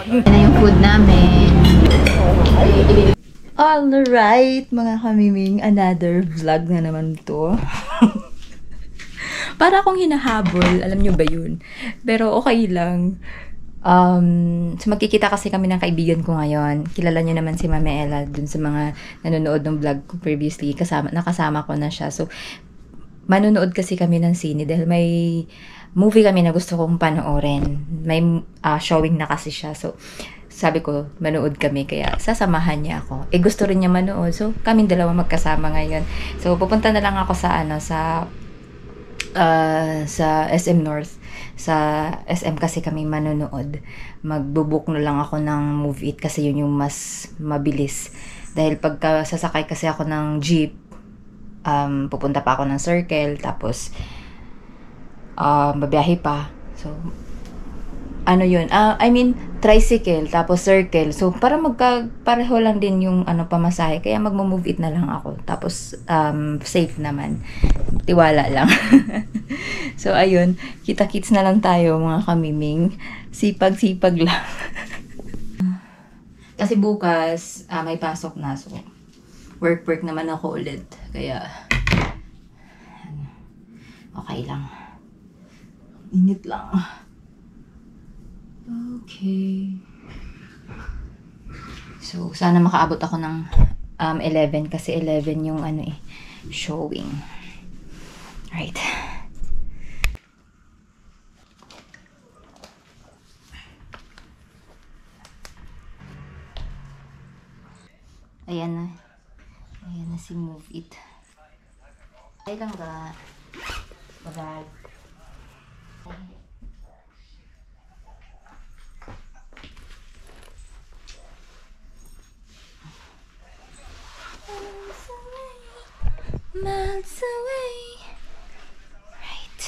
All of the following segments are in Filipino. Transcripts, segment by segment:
Yan na yung food namin. Alright, mga kamiming, another vlog na naman to. Para akong hinahabol, alam nyo ba yun? Pero okay lang. So magkikita kasi kami ng kaibigan ko ngayon. Kilala nyo naman si Mama Ella dun sa mga nanonood ng vlog ko previously. Nakasama ko na siya. So, manonood kasi kami ng sine dahil may movie kami na gusto kong panoorin. May showing na kasi siya. So, sabi ko, manood kami, kaya sasamahan niya ako. Gusto rin niya manood. So, kaming dalawa magkasama ngayon. So, pupunta na lang ako sa SM North. Sa SM kasi kami manonood. Magbubook na lang ako ng Move It kasi yun yung mas mabilis. Dahil pagka sasakay kasi ako ng jeep, pupunta pa ako ng Circle, tapos babiyahe pa. So, ano yun? Tricycle, tapos Circle. So, para pareho lang din yung pamasahe. Kaya magmo-Move It na lang ako. Tapos, safe naman. Tiwala lang. So, ayun. Kita-kits na lang tayo, mga kamiming. Sipag-sipag lang. Kasi bukas, may pasok na. So, work naman ako ulit. Kaya, okay lang. Init lang. Okay. So, sana makaabot ako ng 11 kasi 11 yung showing. Right. Ayan na. Ayan na si Move It. Ay lang ba? Bagay. Miles away. Right.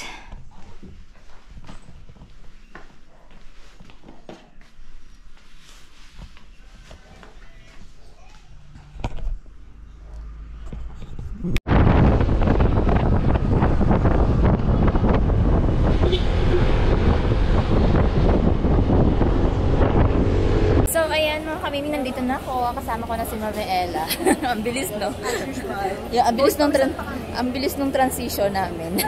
So, ayan mga kamimi, nandito na ako. Kasama ko na si Mama Ella. Ang bilis, no? Yeah, ang bilis nung transition namin.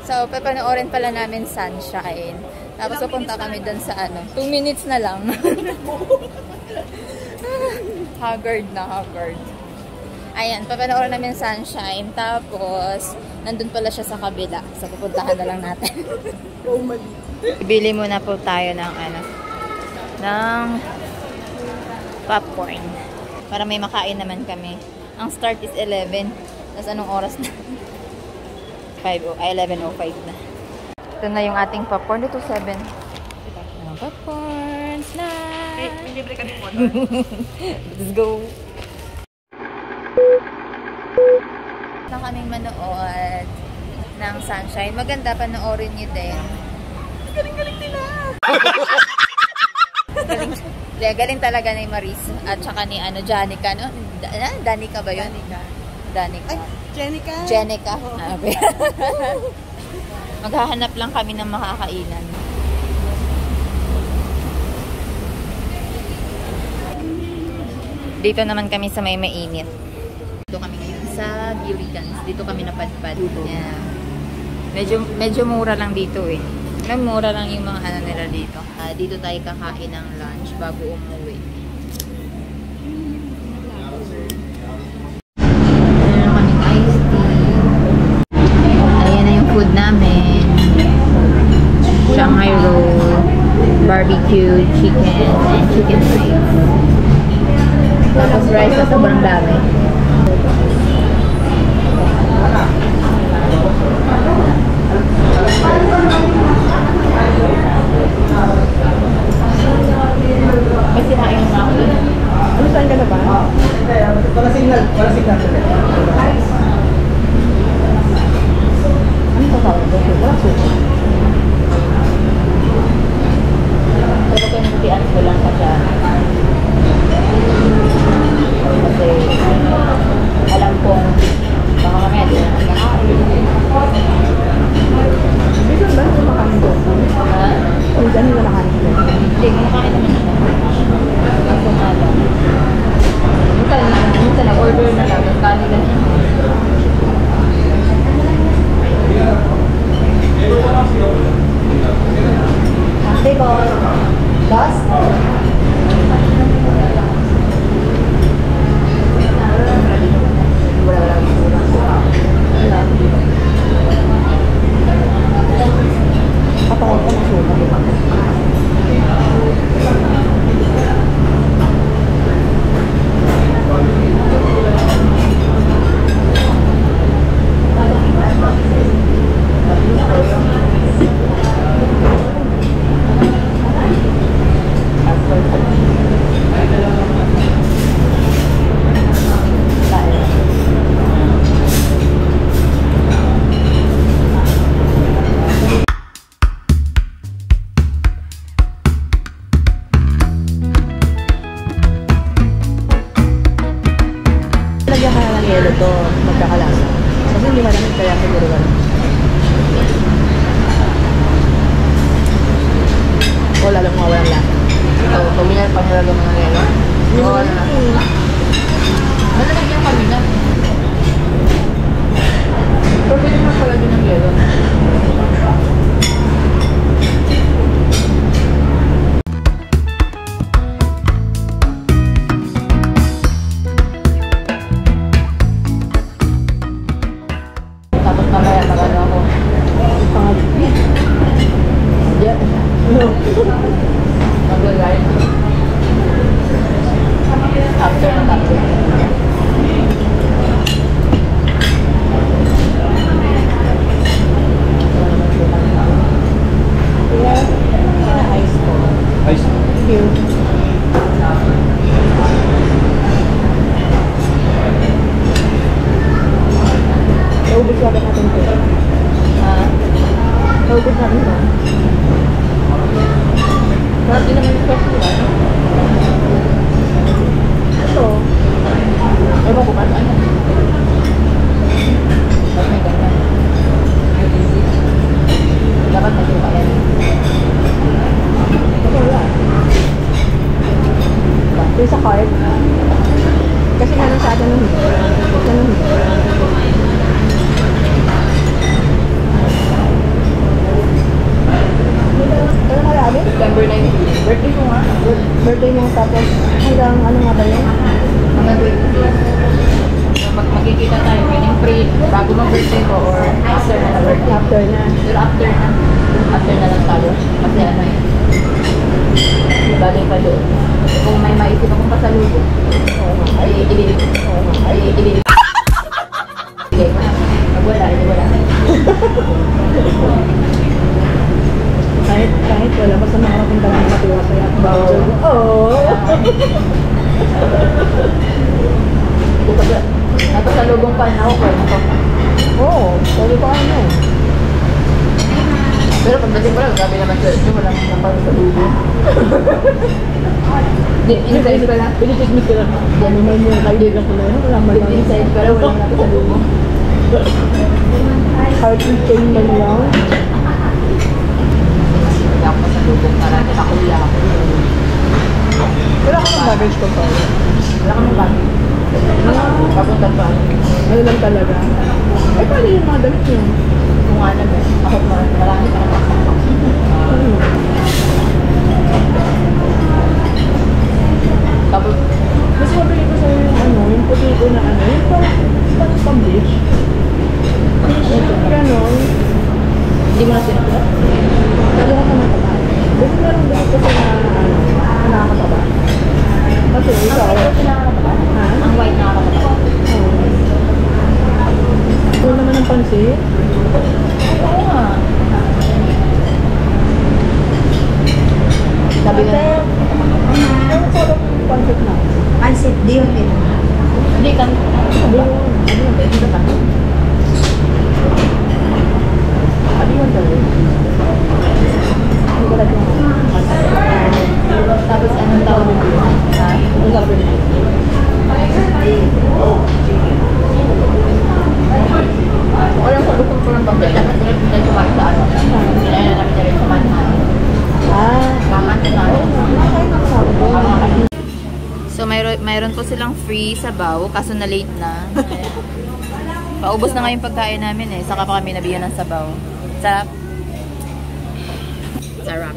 So, papanoorin pala namin Sunshine. Tapos pupunta kami dun sa 2 minutes na lang. Haggard na, haggard. Ayan, papanoorin namin Sunshine. Tapos, nandun pala siya sa kabila. So, pupuntahan na lang natin. Bili muna po tayo ng ng popcorn. Para may makain naman kami. Ang start is 11. Tapos anong oras na? 11:05 na. Ito na yung ating popcorn. Ito 7. Popcorn snack! May libre ka din po. Let's go! Na kaming manood ng Sunshine. Maganda, panoorin nyo din. Galing-galing nila! Galing talaga ni Maris at saka ni Janica, no? Danica ba yun? Danica. Ay, Jenica. Jenica. Okay. Maghahanap lang kami ng makakainan. Dito naman kami sa may mainit. Dito kami ngayon sa Gilligans. Dito kami napadpad. Yeah. Medyo mura lang dito eh. Mura lang yung mga nila dito. Dito tayo kakain ng lunch bago umuwi. Meron kaming iced tea. Ayan na yung food namin. Shanghai roll, barbecue, chicken, and chicken rice. Tapos rice na sobrang dami. May sinain na ako doon. Ano saan ka na ba? Wala signal. Wala signal. Ano ito tawag doon? Wala suko. Pero kung nutian ko lang pa siya. Kasi O lalong mawala ang lasa. So, pag pa nilagyan mo ng yelo. Mawala na. Nalalagyan kami na. Pero pwede mo pala din ng yelo. Tapos mamaya mag-ano ako. Yeah. Mag-live. After na tapos. Ice po. Ice. Here. Naubos natin ito. Naubos natin ito. Sarap din naman yung sauce nila. Ito. Ewan ko ba saan yan? Ba't may ganyan? Dapat nasuka yan. Wala. Yung sa cart. Kasi nalang sa atin nung Pero marami? September 19. Birthday ko nga. Birthday mo tapos hanggang ano nga ba yun? Mga 20. Pag magkikita tayo, pwedeng free bago mag-birthday ko or after na birthday. After na. Pero after na. After na lang tayo. Kasi ano yun. Bagay pa doon. Kung may maisip akong pasalubong, ay ililip. Ay ililip. Sige ko na. Pag wala, hindi wala. Kahit wala, basta makarating ka lang matuwa sa'yo at voucher. Oo. Napasalubong pa na ako. Oo. Sabi ko ano. Pero pagdating ko lang, gabi naman sa ito, walang napasalubong. Inside ko lang. Pinitikmit ko lang. Ano man yung kaibigan ko na yun. Wala man lang. Inside pero walang napasalubong. Heart pain man lang. Hindi ako pasalubong. Marami nakuya ako. Wala ka ng baggage ko pa. Wala ka ng baggage. Papunta pa. Ano lang talaga. Eh, paano yung mga damit nyo? Kung nga naman, ako marami pa naman. Tapos, Mas mabili ko sa'yo yung ano, yung puti ko na ano, yung parang pang-bleach. Ganon. hindi mo na sinapla? Talaga ka mataba. Kasi meron damit kasi na ano, nakakataba. Kasi ikaw. Ang white nakakataba. Ha? Ang white nakakataba. Oo. Ito naman ang pansit. Oo nga. Sabi nga, Ano sort of pansit na? Pansit diyon din. hindi kan. Ano ba? Ano ba? Dito ka. Ano yun talaga? Hindi ko lang yung Tapos anong tawag mo? Ha? Ang sarap yun. Walang salutong ko ng pagkain. Dapat nila pinay kumain sa ano. Pinay na namin rin sa manhan. Kaman sa namin. So mayroon po silang free sabaw kaso na late na. Paubos na nga yung pagkain namin eh. Saka pa kami nabigyan ng sabaw. Sarap. Sarap.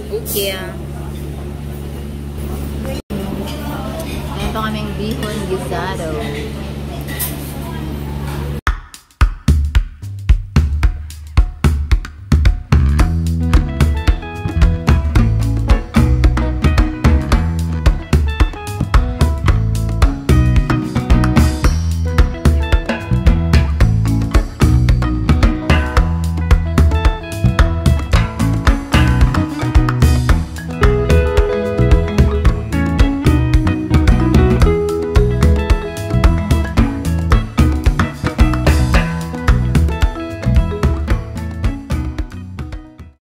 Okay ah. Meron pa kaming bihon gisado.